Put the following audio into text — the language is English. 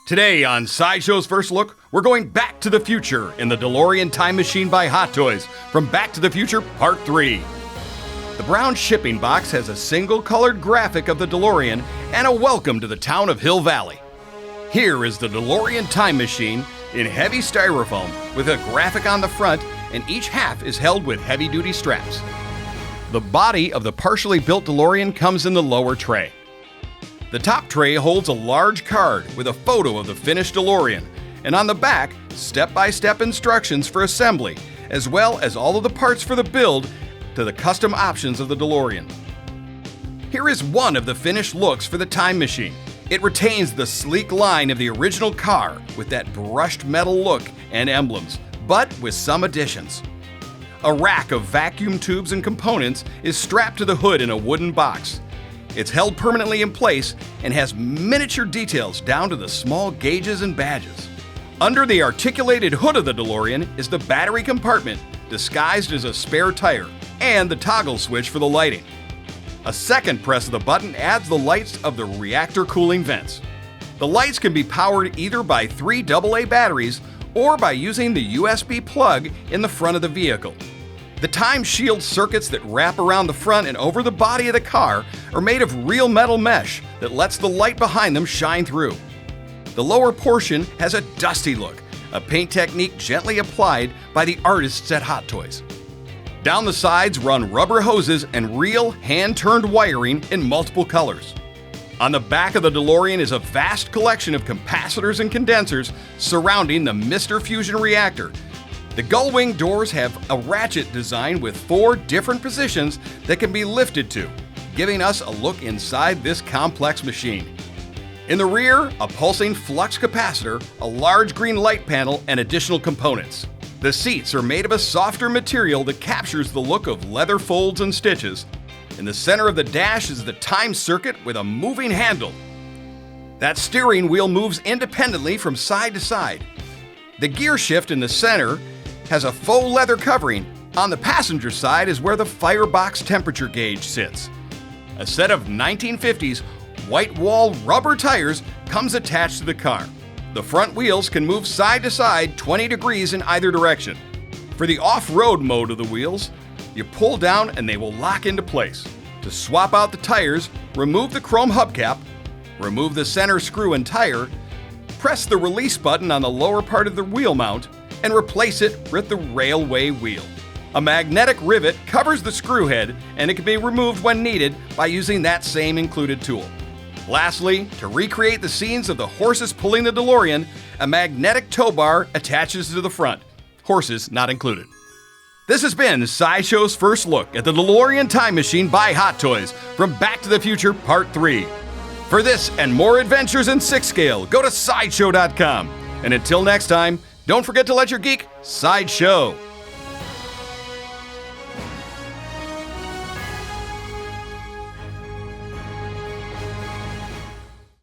Today on Sideshow's First Look, we're going back to the future in the DeLorean Time Machine by Hot Toys from Back to the Future Part 3. The brown shipping box has a single-colored graphic of the DeLorean and a welcome to the town of Hill Valley. Here is the DeLorean Time Machine in heavy styrofoam with a graphic on the front, and each half is held with heavy-duty straps. The body of the partially built DeLorean comes in the lower tray. The top tray holds a large card with a photo of the finished DeLorean, and on the back, step-by-step instructions for assembly, as well as all of the parts for the build to the custom options of the DeLorean. Here is one of the finished looks for the Time Machine. It retains the sleek line of the original car with that brushed metal look and emblems, but with some additions. A rack of vacuum tubes and components is strapped to the hood in a wooden box. It's held permanently in place and has miniature details down to the small gauges and badges. Under the articulated hood of the DeLorean is the battery compartment, disguised as a spare tire, and the toggle switch for the lighting. A second press of the button adds the lights of the reactor cooling vents. The lights can be powered either by 3 AA batteries or by using the USB plug in the front of the vehicle. The time shield circuits that wrap around the front and over the body of the car are made of real metal mesh that lets the light behind them shine through. The lower portion has a dusty look, a paint technique gently applied by the artists at Hot Toys. Down the sides run rubber hoses and real hand-turned wiring in multiple colors. On the back of the DeLorean is a vast collection of capacitors and condensers surrounding the Mr. Fusion reactor. The gull-wing doors have a ratchet design with 4 different positions that can be lifted to, giving us a look inside this complex machine. In the rear, a pulsing flux capacitor, a large green light panel, and additional components. The seats are made of a softer material that captures the look of leather folds and stitches. In the center of the dash is the time circuit with a moving handle. That steering wheel moves independently from side to side. The gear shift in the center has a faux leather covering. On the passenger side is where the firebox temperature gauge sits. A set of 1950s white wall rubber tires comes attached to the car. The front wheels can move side to side 20 degrees in either direction. For the off-road mode of the wheels, you pull down and they will lock into place. To swap out the tires, remove the chrome hubcap, remove the center screw and tire, press the release button on the lower part of the wheel mount, and replace it with the railway wheel. A magnetic rivet covers the screw head, and it can be removed when needed by using that same included tool. Lastly, to recreate the scenes of the horses pulling the DeLorean, a magnetic tow bar attaches to the front. Horses not included. This has been Sideshow's First Look at the DeLorean Time Machine by Hot Toys from Back to the Future Part 3. For this and more adventures in 6 scale, go to Sideshow.com. And until next time, don't forget to let your geek sideshow.